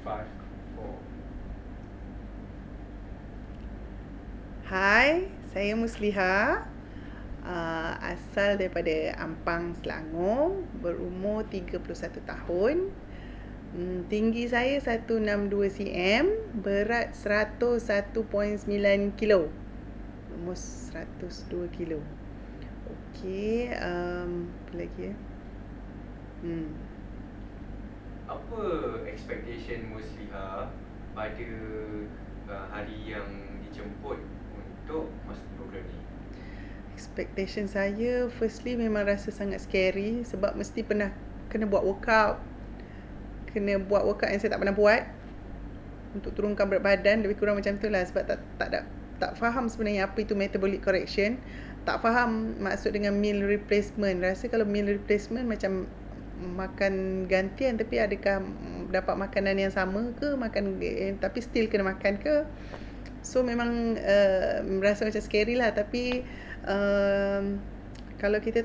5, 4. Hai, saya Musliha. Asal daripada Ampang, Selangor, berumur 31 tahun. Tinggi saya 162 cm, berat 101.9 kilo. Umur 102 kilo. Okey, apa lagi ya? Apa expectation Musliha pada hari yang dijemput untuk masuk program ni? Expectation saya firstly memang rasa sangat scary sebab mesti pernah kena buat workout yang saya tak pernah buat untuk turunkan berat badan, lebih kurang macam tu lah, sebab tak faham sebenarnya apa itu metabolic correction, tak faham maksud dengan meal replacement. Rasa kalau meal replacement macam makan gantian, tapi adakah dapat makanan yang sama ke, tapi still kena makan ke. So memang rasa macam scary lah, tapi kalau kita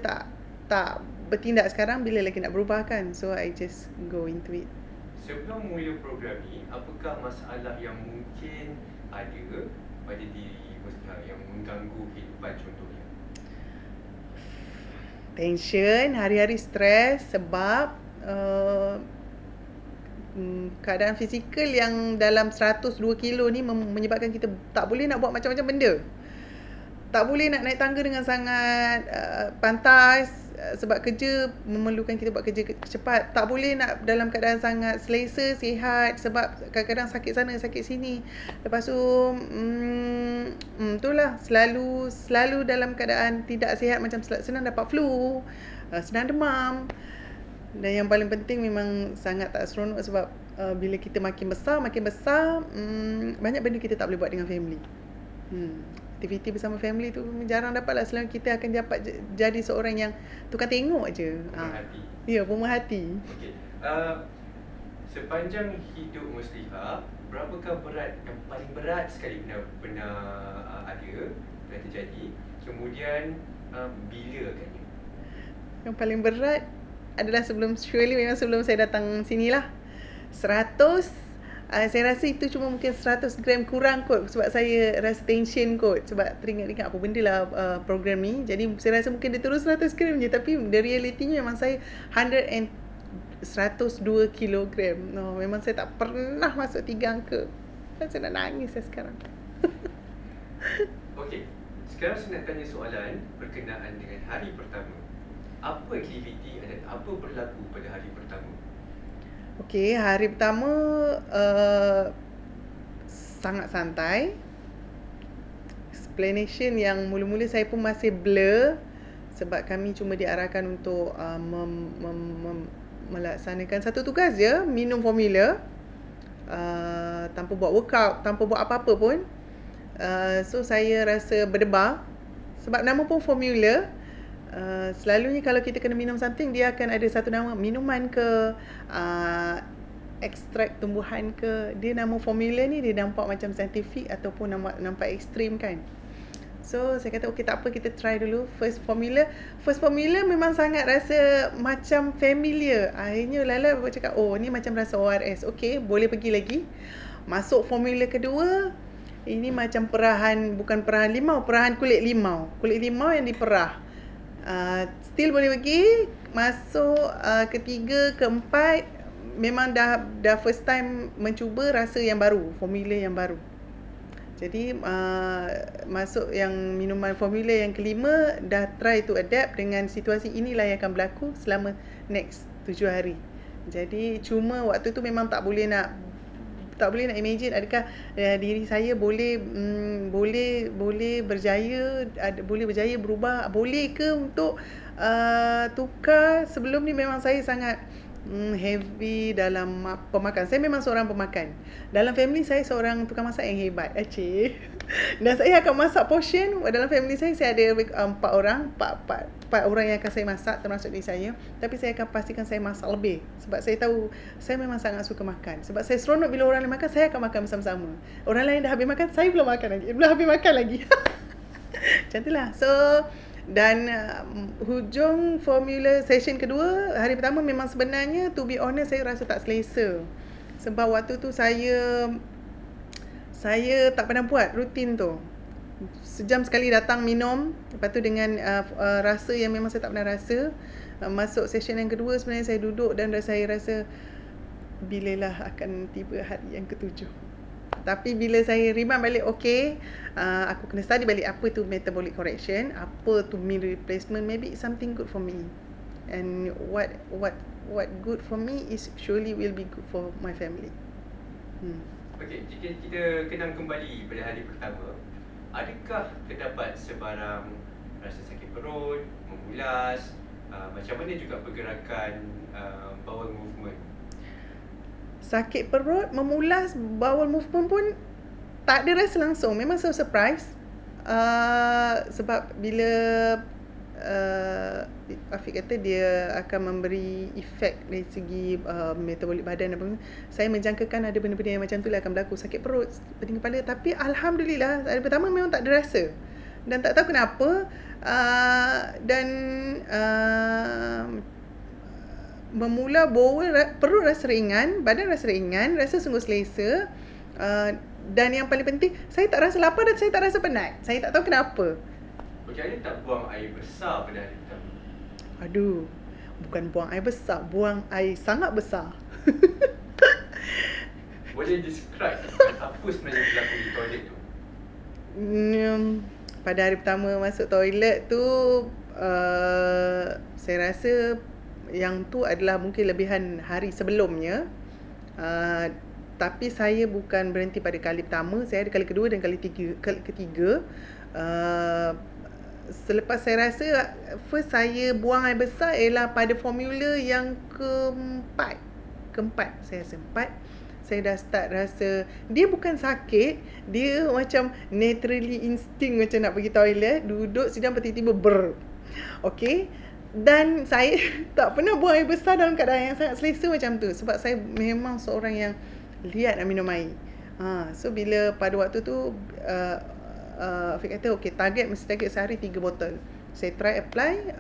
tak bertindak sekarang, bila lagi nak berubah kan. So I just go into it. Sebelum mula program ni, apakah masalah yang mungkin ada pada diri Musliha yang mengganggu kehidupan contohnya? Tension, hari-hari stres sebab keadaan fizikal yang dalam 102 kilo ni menyebabkan kita tak boleh nak buat macam-macam benda. Tak boleh nak naik tangga dengan sangat pantas, sebab kerja memerlukan kita buat kerja cepat. Tak boleh nak dalam keadaan sangat selesa, sihat, sebab kadang-kadang sakit sana, sakit sini. Lepas tu itulah, selalu dalam keadaan tidak sihat, macam senang dapat flu, senang demam. Dan yang paling penting memang sangat tak seronok sebab bila kita makin besar, banyak benda kita tak boleh buat dengan family. Aktiviti bersama family tu jarang dapat lah. Selalu kita akan dapat jadi seorang yang tukar tengok je. Pemerhati. Ya, pemerhati. Okey. Sepanjang hidup Musliha, berapakah berat yang paling berat sekali pernah terjadi? Kemudian bila agaknya? Yang paling berat adalah memang sebelum saya datang sini lah. 100, saya rasa itu cuma mungkin 100 gram kurang kot, sebab saya rasa tension kot, sebab teringat-ingat apa benda lah program ni. Jadi saya rasa mungkin dia turun 100 gram je, tapi the reality-nya memang saya 102 kilogram. Memang saya tak pernah masuk 3 angka. Saya nak nangis saya sekarang. Okey, sekarang saya nak tanya soalan berkenaan dengan hari pertama. Apa aktiviti dan apa berlaku pada hari pertama? Okey, hari pertama sangat santai. Explanation yang mula-mula saya pun masih blur, sebab kami cuma diarahkan untuk melaksanakan satu tugas je, minum formula, tanpa buat workout, tanpa buat apa-apa pun. So saya rasa berdebar sebab nama pun formula. Selalunya kalau kita kena minum something, dia akan ada satu nama, minuman ke, ekstrak tumbuhan ke. Dia nama formula ni dia nampak macam saintifik ataupun nampak ekstrim kan. So saya kata okey, tak apa, kita try dulu first formula memang sangat rasa macam familiar. Akhirnya Lala cakap, oh ni macam rasa ORS. Okey, boleh pergi lagi. Masuk formula kedua, ini macam bukan perahan limau, perahan kulit limau yang diperah. Still boleh pergi. Masuk ketiga, keempat, memang dah first time mencuba rasa yang baru, formula yang baru. Jadi masuk yang minuman formula yang kelima, dah try to adapt dengan situasi inilah yang akan berlaku selama next 7 hari. Jadi cuma waktu tu memang tak boleh nak imagine adakah diri saya boleh berjaya, boleh berjaya berubah, boleh ke untuk tukar. Sebelum ni memang saya sangat heavy dalam pemakan. Saya memang seorang pemakan. Dalam family saya seorang tukang masak yang hebat. Dan saya akan masak portion. Dalam family saya ada 4 orang yang akan saya masak, termasuk diri saya. Tapi saya akan pastikan saya masak lebih, sebab saya tahu saya memang sangat suka makan. Sebab saya seronok bila orang lain makan, saya akan makan bersama-sama. Orang lain dah habis makan, saya belum habis makan lagi. Macam itulah. So dan hujung formula session kedua, hari pertama memang sebenarnya to be honest saya rasa tak selesa. Sebab waktu tu saya tak pernah buat rutin tu. Sejam sekali datang minum, lepas tu dengan rasa yang memang saya tak pernah rasa. Masuk session yang kedua sebenarnya saya duduk dan saya rasa bilalah akan tiba hari yang ketujuh. Tapi bila saya remind balik, aku kena study balik apa tu metabolic correction, apa tu meal replacement, maybe it's something good for me. And what good for me is surely will be good for my family. Okey, jika kita kenang kembali pada hari pertama, adakah terdapat sebarang rasa sakit perut, memulas, macam mana juga pergerakan bowel movement? Sakit perut, memulas, bowel movement pun tak ada rasa langsung. Memang so surprise. Sebab bila Afiq kata dia akan memberi efek dari segi metabolik badan apa, saya menjangkakan ada benda-benda yang macam tu lah akan berlaku, sakit perut, pening kepala. Tapi alhamdulillah hari pertama memang tak ada rasa, dan tak tahu kenapa bermula perut rasa ringan, badan rasa ringan, rasa sungguh selesa, dan yang paling penting saya tak rasa lapar dan saya tak rasa penat. Saya tak tahu kenapa. Macam mana tak buang air besar pada hari pertama? Aduh, bukan buang air besar, buang air sangat besar. Boleh describe apa sebenarnya berlaku di toilet tu? Pada hari pertama masuk toilet tu, saya rasa yang tu adalah mungkin lebihan hari sebelumnya. Tapi saya bukan berhenti pada kali pertama, saya ada kali kedua dan kali ketiga. Selepas saya rasa first saya buang air besar ialah pada formula yang keempat saya rasa 4. Saya dah start rasa dia bukan sakit, dia macam naturally instinct macam nak pergi toilet, duduk sidang tiba-tiba okey. Dan saya tak pernah buang air besar dalam keadaan yang sangat selesa macam tu, sebab saya memang seorang yang liat nak minum air. So bila pada waktu tu Afiq kata mesti target sehari 3 botol. Saya try apply,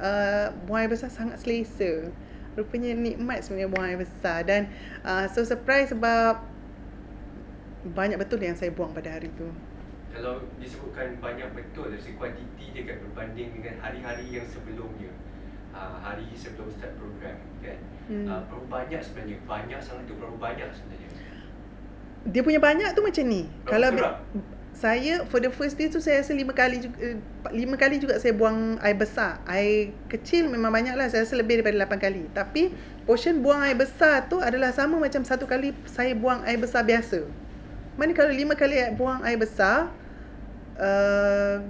buang air besar sangat selesa. Rupanya nikmat sebenarnya buang air besar. Dan so surprise sebab banyak betul yang saya buang pada hari tu. Kalau disebutkan banyak betul dari segi kuantiti dia kan, berbanding dengan hari-hari yang sebelumnya, hari sebelum start program kan, berapa banyak sebenarnya? Banyak sangat tu, berapa banyak sebenarnya? Dia punya banyak tu macam ni. Berapa Kalau kerap? Saya for the first day tu saya rasa 5 kali juga saya buang air besar. Air kecil memang banyak lah, saya rasa lebih daripada 8 kali. Tapi portion buang air besar tu adalah sama macam 1 kali saya buang air besar biasa. Mana kalau 5 kali buang air besar,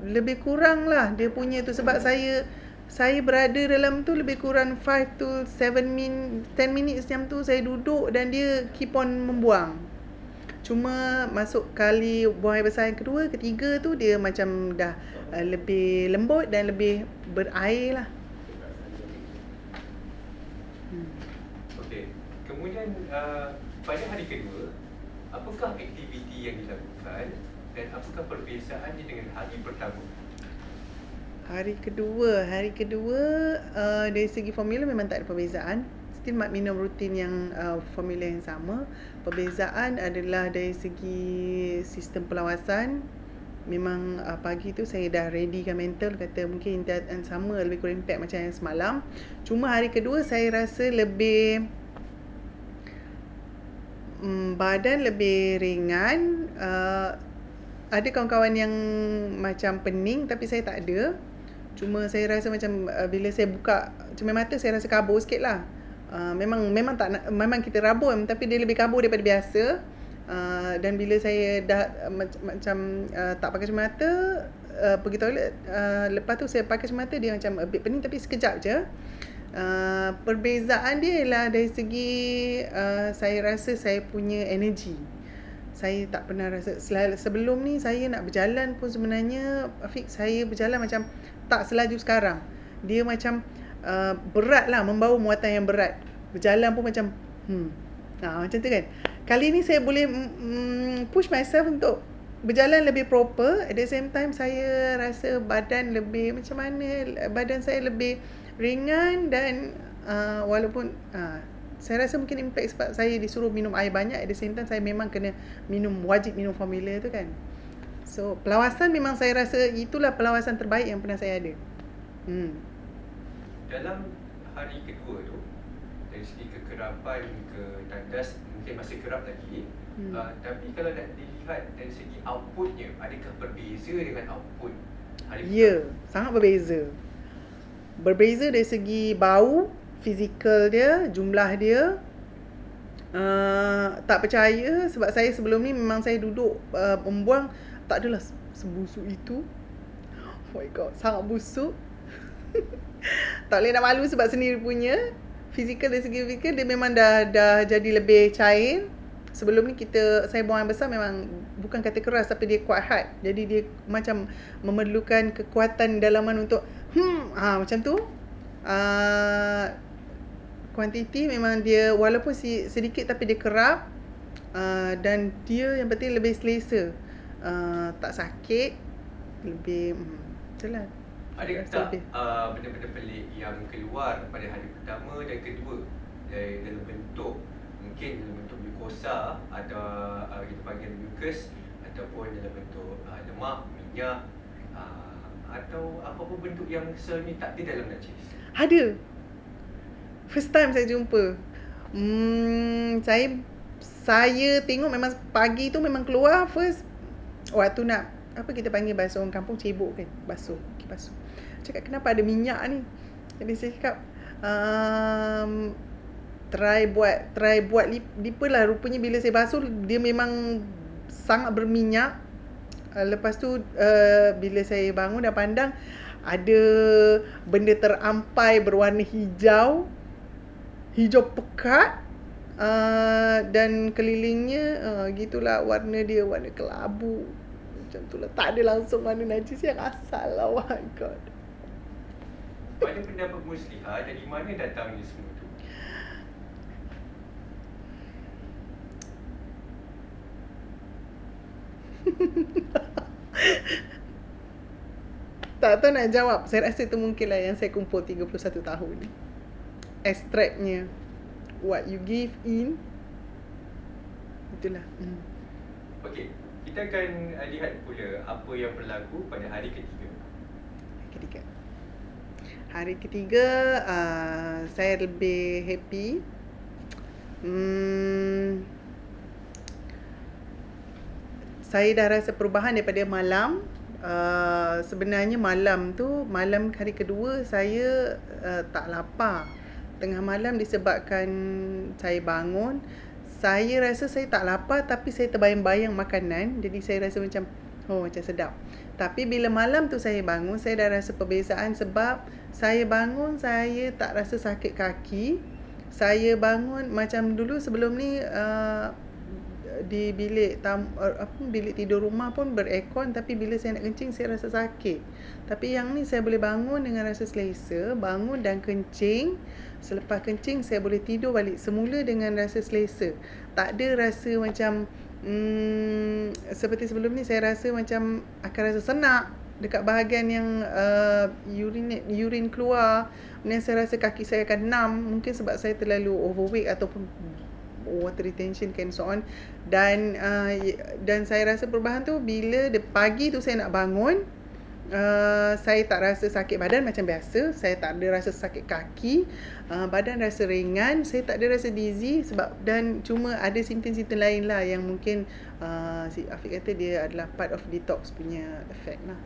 lebih kurang lah dia punya tu. Sebab saya berada dalam tu lebih kurang 5 to 10 minutes macam tu. Saya duduk dan dia keep on membuang. Cuma masuk kali buang air besar yang kedua, ketiga tu dia macam dah lebih lembut dan lebih berair lah. Okey. Kemudian pada hari kedua, apakah aktiviti yang dilakukan dan apakah perbezaannya dengan hari pertama? Hari kedua dari segi formula memang tak ada perbezaan. Still minum rutin yang formula yang sama. Perbezaan adalah dari segi sistem perlawasan. Memang pagi tu saya dah readykan mental, kata mungkin sama lebih kurang impact macam yang semalam. Cuma hari kedua saya rasa lebih badan lebih ringan. Ada kawan-kawan yang macam pening tapi saya tak ada. Cuma saya rasa macam bila saya buka cermin mata saya rasa kabur sikit lah. Memang kita rabun tapi dia lebih kabur daripada biasa. Dan bila saya dah macam tak pakai cermin mata, pergi toilet, lepas tu saya pakai cermin mata, dia macam a bit pening tapi sekejap je. Perbezaan dia ialah dari segi saya rasa saya punya energy. Saya tak pernah rasa sebelum ni. Saya nak berjalan pun sebenarnya Afiq, saya berjalan macam tak selaju sekarang. Dia macam berat lah, membawa muatan yang berat. Berjalan pun macam macam tu kan. Kali ni saya boleh push myself untuk berjalan lebih proper. At the same time saya rasa badan lebih badan saya lebih ringan. Dan walaupun Saya rasa mungkin impact sebab saya disuruh minum air banyak, at the same time saya memang kena wajib minum formula tu kan. So pelawasan memang saya rasa itulah pelawasan terbaik yang pernah saya ada. Dalam hari kedua tu, dari segi kekerapan ke tandas mungkin masih kerap lagi. Tapi kalau nak dilihat dari segi outputnya, adakah berbeza dengan output hari Ya, sangat berbeza. Berbeza dari segi bau, fizikal dia, jumlah dia. Tak percaya sebab saya sebelum ni memang saya duduk membuang, tak adalah sebusuk itu. Oh my god, sangat busuk. Tak boleh nak malu sebab sendiri punya. Fizikal dari segi fizikal dia memang dah jadi lebih cair. Sebelum ni saya buang air besar memang bukan kata keras tapi dia quite hard. Jadi dia macam memerlukan kekuatan dalaman untuk macam tu. Kuantiti memang dia walaupun sedikit tapi dia kerap. Dan dia yang penting lebih selesa. Tak sakit. Lebih itulah. Ada tak benda-benda pelik yang keluar pada hari pertama dan kedua dalam bentuk mungkin dalam bentuk glukosa atau kita panggil mucus ataupun dalam bentuk lemak, minyak atau apa-apa bentuk yang selalunya tak ada dalam najis? Ada. First time saya jumpa. Saya tengok memang pagi tu memang keluar first waktu nak apa kita panggil bahasa orang kampung cebok kan, basuh. Cakap kenapa ada minyak ni. Jadi saya cakap try buat lipa lah. Rupanya bila saya basuh dia memang sangat berminyak. Lepas tu bila saya bangun dan pandang ada benda terampai berwarna hijau pekat. Dan kelilingnya gitulah warna dia, warna kelabu. Macam tu lah. Tak ada langsung warna najis yang asal lah. Oh my god. Pada pendapat Musliha, dari mana datangnya semua tu? Tak tahu nak jawab. Saya rasa itu mungkinlah yang saya kumpul 31 tahun ni. Extractnya. What you give in. Itulah. Okey, kita akan lihat pula apa yang berlaku pada hari ketiga. Hari ketiga saya lebih happy. Saya dah rasa perubahan daripada malam. Sebenarnya malam hari kedua saya tak lapar. Tengah malam disebabkan saya bangun. Saya rasa saya tak lapar tapi saya terbayang-bayang makanan. Jadi saya rasa macam sedap. Tapi bila malam tu saya bangun, saya dah rasa perbezaan sebab saya bangun saya tak rasa sakit kaki. Saya bangun macam dulu sebelum ni di bilik bilik tidur rumah pun beraircon tapi bila saya nak kencing saya rasa sakit. Tapi yang ni saya boleh bangun dengan rasa selesa, bangun dan kencing. Selepas kencing saya boleh tidur balik semula dengan rasa selesa. Tak ada rasa macam seperti sebelum ni saya rasa macam akan rasa senak dekat bahagian yang urine keluar. Kemudian saya rasa kaki saya akan numb, mungkin sebab saya terlalu overweight ataupun water retention and so on. Dan saya rasa perubahan tu bila pagi tu saya nak bangun, saya tak rasa sakit badan macam biasa. Saya tak ada rasa sakit kaki, badan rasa ringan. Saya tak ada rasa dizzy dan cuma ada simptom-simptom lain lah yang mungkin si Afiq kata dia adalah part of detox punya effect lah.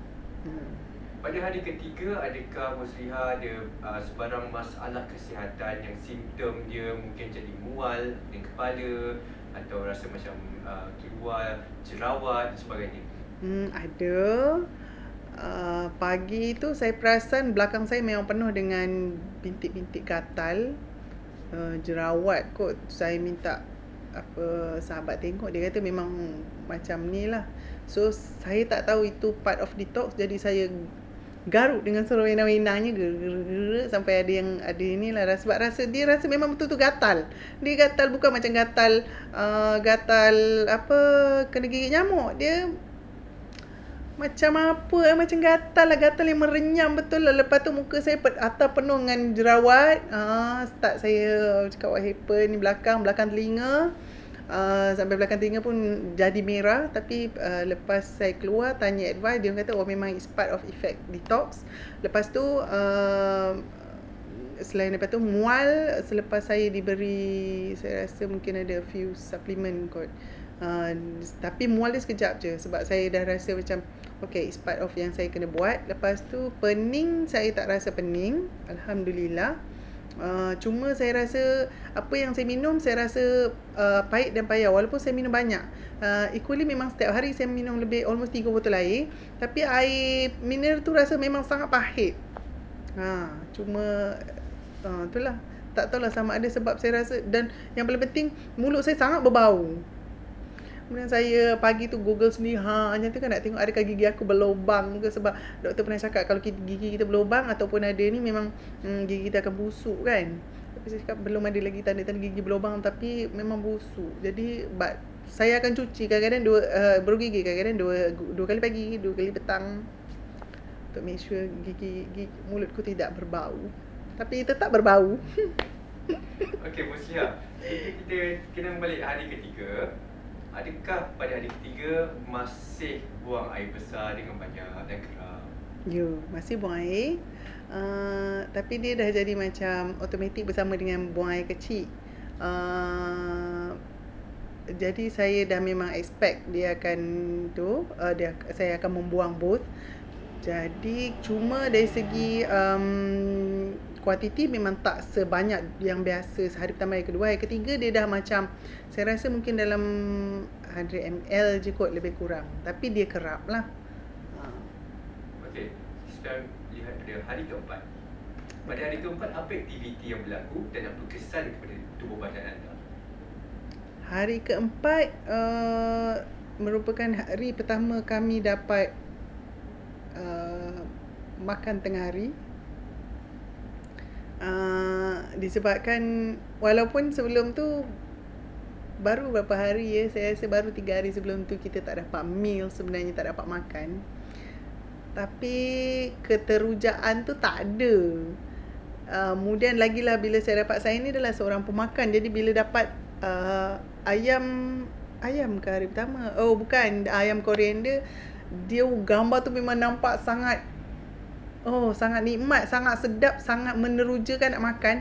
Pada hari ketiga, adakah Musliha ada sebarang masalah kesihatan yang simptom dia mungkin jadi mual di kepala atau rasa macam keluar jerawat dan sebagainya? Ada. Pagi tu saya perasan belakang saya memang penuh dengan bintik-bintik gatal, jerawat kot. Saya minta sahabat tengok, dia kata memang macam ni lah. So saya tak tahu itu part of detox, jadi saya garuk dengan sewenang-wenangnya sampai ada inilah sebab dia rasa memang betul-betul gatal. Dia gatal bukan macam gatal kena gigit nyamuk. Dia macam apa, macam gatal yang merenyam betul lah. Lepas tu muka saya atas penuh dengan jerawat. Start saya cakap what happen ni, belakang telinga. Sampai belakang telinga pun jadi merah. Tapi lepas saya keluar tanya advice, dia kata memang it's part of effect detox. Lepas tu selain daripada tu mual, selepas saya diberi, saya rasa mungkin ada few supplement kot. Tapi mual dia sekejap je sebab saya dah rasa macam okay, it's part of yang saya kena buat. Lepas tu pening, saya tak rasa pening, Alhamdulillah. Cuma saya rasa apa yang saya minum, saya rasa pahit dan payah walaupun saya minum banyak. Equally memang setiap hari saya minum lebih almost 3 botol air, tapi air mineral tu rasa memang sangat pahit. Cuma itulah, tak tahulah sama ada sebab saya rasa, dan yang paling penting mulut saya sangat berbau. Kemudian saya pagi tu Google sendiri, macam tu kan nak tengok adakah gigi aku berlubang ke, sebab doktor pernah cakap kalau gigi kita berlubang ataupun ada ni memang gigi kita akan busuk kan. Tapi saya cakap belum ada lagi tanda-tanda gigi berlubang, tapi memang busuk. Jadi saya akan cuci kadang-kadang baru gigi, kadang-kadang dua kali pagi, 2 kali petang, untuk make sure gigi mulutku tidak berbau. Tapi tetap berbau. Okey, Musliah. Kita kena balik hari ketiga. Adakah pada hari ketiga masih buang air besar dengan banyak dan kerap? Masih buang air. Tapi dia dah jadi macam automatik bersama dengan buang air kecil. Jadi saya dah memang expect dia akan saya akan membuang both. Jadi cuma dari segi kuantiti memang tak sebanyak yang biasa sehari pertama, hari kedua, hari ketiga dia dah macam, saya rasa mungkin dalam 100 ml je kot, lebih kurang. Tapi dia kerap lah. Okey, sekarang lihat pada hari keempat. Pada hari keempat, apa aktiviti yang berlaku dan apa kesan kepada tubuh badan anda? Hari keempat merupakan hari pertama kami dapat makan tengah hari. Disebabkan walaupun sebelum tu baru berapa hari saya rasa baru 3 hari sebelum tu kita tak dapat meal, sebenarnya tak dapat makan. Tapi keterujaan tu tak ada. Kemudian lagilah bila saya dapat, saya ni adalah seorang pemakan, jadi bila dapat ayam ke hari pertama, bukan, ayam koriander, dia gambar tu memang nampak sangat nikmat, sangat sedap, sangat menerujakan nak makan.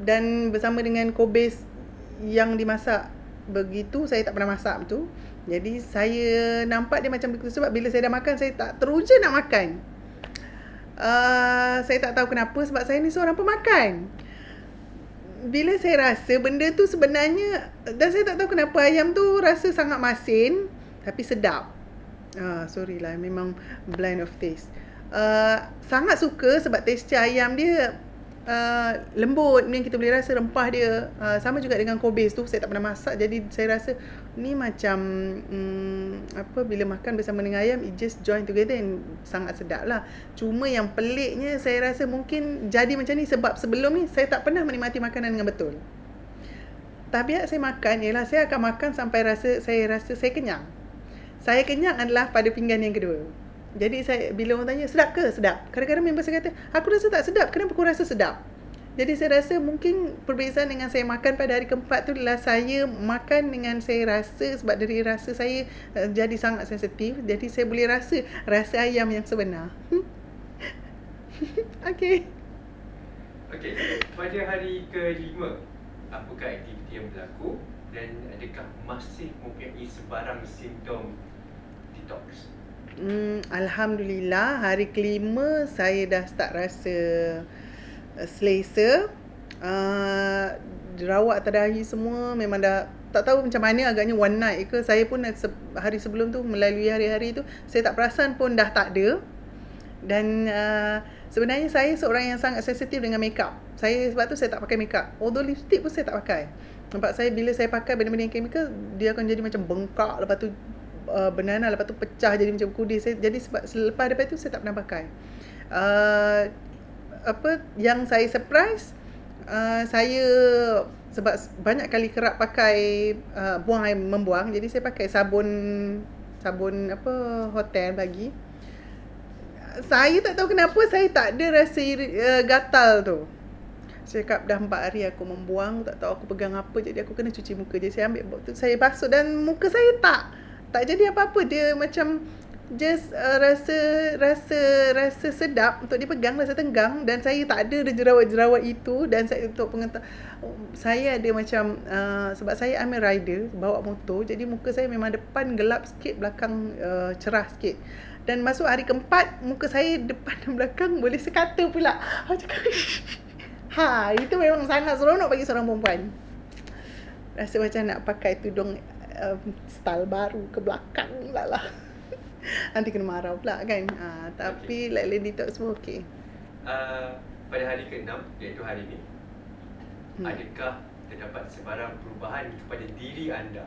Dan bersama dengan kobis yang dimasak begitu, saya tak pernah masak tu. Jadi saya nampak dia macam begitu, sebab bila saya dah makan saya tak teruja nak makan. Saya tak tahu kenapa, sebab saya ni seorang pemakan. Bila saya rasa benda tu sebenarnya, dan saya tak tahu kenapa ayam tu rasa sangat masin tapi sedap. Sorry lah, memang blind of taste. Sangat suka sebab tekstur ayam dia lembut, ni kita boleh rasa rempah dia. Sama juga dengan kobis tu, saya tak pernah masak, jadi saya rasa ni macam bila makan bersama dengan ayam, it just join together and sangat sedap lah. Cuma yang peliknya saya rasa mungkin jadi macam ni sebab sebelum ni saya tak pernah menikmati makanan dengan betul. Tabiat saya makan ialah saya akan makan sampai saya rasa saya kenyang. Saya kenyang adalah pada pinggan yang kedua. Jadi bila orang tanya sedap ke? Sedap. Kadang-kadang member saya kata, aku rasa tak sedap, kenapa aku rasa sedap? Jadi saya rasa mungkin perbezaan dengan saya makan pada hari keempat tu adalah saya makan dengan saya rasa, sebab dari rasa saya jadi sangat sensitif, jadi saya boleh rasa ayam yang sebenar. Okey, pada hari kelima, apakah aktiviti yang berlaku dan adakah masih mempunyai sebarang simptom detox? Alhamdulillah, hari kelima saya dah start rasa selesa. Jerawat atas dahi semua memang dah tak tahu macam mana, agaknya one night ke. Saya pun hari sebelum tu, melalui hari-hari tu, saya tak perasan pun dah tak ada. Dan sebenarnya saya seorang yang sangat sensitif dengan makeup. Sebab tu saya tak pakai makeup. Although lipstick pun saya tak pakai. Nampak saya bila saya pakai benda-benda yang chemical, dia akan jadi macam bengkak, lepas tu banana, lepas tu pecah jadi macam kudis. Jadi selepas daripada tu saya tak pernah pakai. Yang saya surprise, saya sebab banyak kali kerap pakai membuang, jadi saya pakai sabun sabun hotel bagi. Saya tak tahu kenapa saya tak ada rasa gatal tu. Saya cakap dah 4 hari aku membuang, tak tahu aku pegang apa, jadi aku kena cuci muka. Jadi saya ambil botol, saya basuh dan muka saya tak jadi apa-apa. Dia macam just rasa sedap untuk dipegang, rasa tenggang, dan saya tak ada jerawat-jerawat itu. Dan saya untuk saya ada macam sebab saya I'm a rider, bawa motor, jadi muka saya memang depan gelap sikit, belakang cerah sikit. Dan masuk hari keempat, muka saya depan dan belakang boleh sekata pula. Aku cakap itu memang sangat seronok bagi seorang perempuan. Rasa macam nak pakai tudung style baru ke belakang pula lah. Nanti kena marah pula kan. Tapi like lady talk semua okey. Pada hari ke-6, iaitu hari ini, adakah terdapat sebarang perubahan kepada diri anda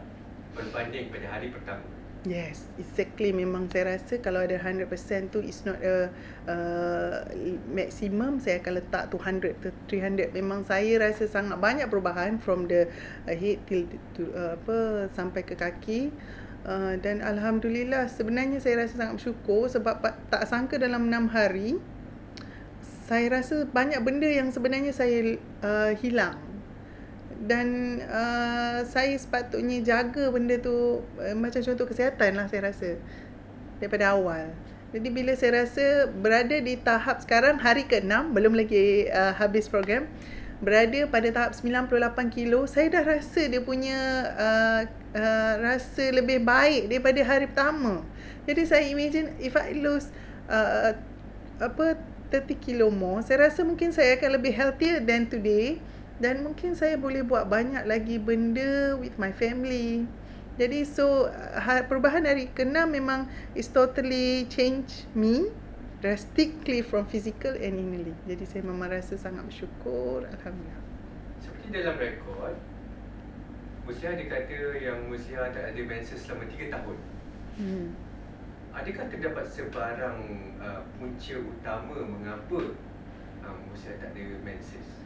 berbanding pada hari pertama? Yes, exactly. Memang saya rasa kalau ada 100% tu is not a maximum, saya akan letak 200 to 300. Memang saya rasa sangat banyak perubahan from the head till sampai ke kaki. Dan alhamdulillah, sebenarnya saya rasa sangat bersyukur sebab tak sangka dalam 6 hari saya rasa banyak benda yang sebenarnya saya hilang. Dan saya sepatutnya jaga benda tu, macam contoh kesihatan lah saya rasa daripada awal. Jadi bila saya rasa berada di tahap sekarang hari ke-6, belum lagi habis program, berada pada tahap 98 kilo, saya dah rasa dia punya rasa lebih baik daripada hari pertama. Jadi saya imagine if I lose 30 kilo more, saya rasa mungkin saya akan lebih healthier than today. Dan mungkin saya boleh buat banyak lagi benda with my family. Jadi perubahan hari ke-6 memang is totally change me drastically from physical and innerly. Jadi saya memang rasa sangat bersyukur, alhamdulillah. Seperti dalam rekod, Musia ada kata yang Musia tak ada menses selama 3 tahun. Adakah terdapat sebarang punca utama mengapa Musia tak ada menses?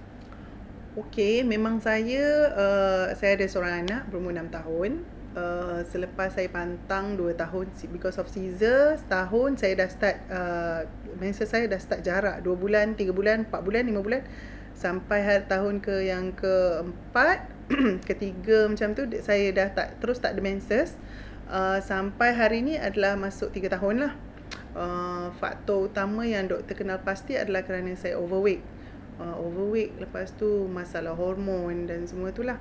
Okey, memang saya ada seorang anak berumur 6 tahun. Selepas saya pantang 2 tahun because of Caesar, setahun saya dah start menses saya dah start jarak 2 bulan, 3 bulan, 4 bulan, 5 bulan sampai tahun yang keempat, ketiga macam tu saya dah tak ada menses. Sampai hari ni adalah masuk 3 tahun lah. Faktor utama yang doktor kenal pasti adalah kerana saya overweight. Lepas tu masalah hormon dan semua tu lah.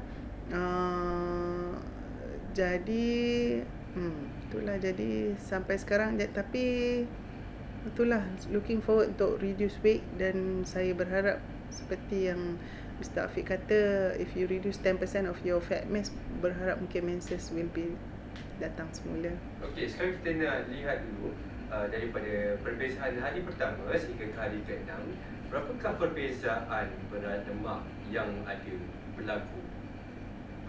Jadi itulah, jadi sampai sekarang tapi itulah, looking forward untuk reduce weight. Dan saya berharap seperti yang Mr. Afiq kata, if you reduce 10% of your fat mass, berharap mungkin menses will be datang semula. Okey, sekarang kita nak lihat dulu daripada perbezaan hari pertama sehingga ke hari ke-6, berapakah perbezaan berat lemak yang ada berlaku?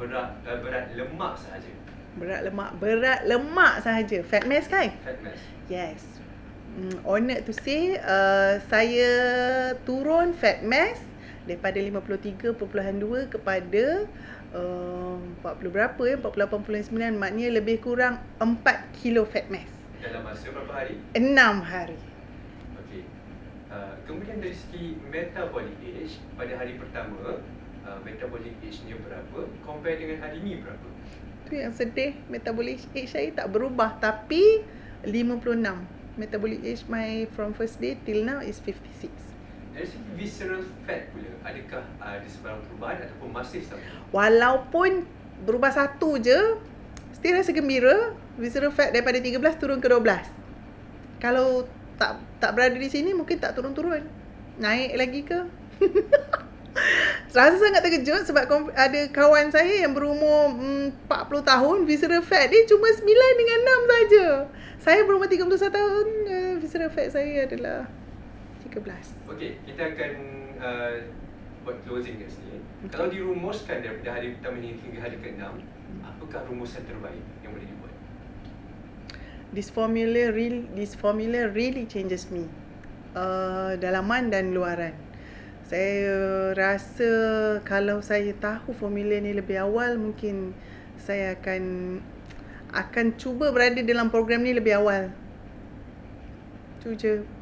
Berat lemak sahaja. Berat lemak sahaja. Fat mass kan? Fat mass. Yes. Honoured to say, saya turun fat mass daripada 53.2 kepada 40 berapa 48.9, maknanya lebih kurang 4 kilo fat mass. Dalam masa berapa hari? 6 hari. Okey. Kemudian dari segi metabolic age, pada hari pertama metabolic age-nya berapa compare dengan hari ni berapa? Tu yang sedih, metabolic age saya tak berubah tapi 56. Metabolic age my from first day till now is 56. Dari segi visceral fat pula, adakah ada sebarang perubahan ataupun masih sama? Walaupun berubah satu je, still rasa gembira. Visceral fat daripada 13 turun ke 12. Kalau tak berada di sini mungkin tak turun-turun. Naik lagi ke? Rasa sangat terkejut sebab ada kawan saya yang berumur 40 tahun, visceral fat dia cuma 9 dengan 6 saja. Saya berumur 31 tahun, visceral fat saya adalah 13. Okey, kita akan buat closing kat sini. Kalau dirumuskan daripada hari pertama ni hingga hari ke-6, apakah rumusan terbaik yang boleh dibuat? This formula really changes me. Dalaman dan luaran. Saya rasa kalau saya tahu formula ni lebih awal, mungkin saya akan akan cuba berada dalam program ni lebih awal. Tu je.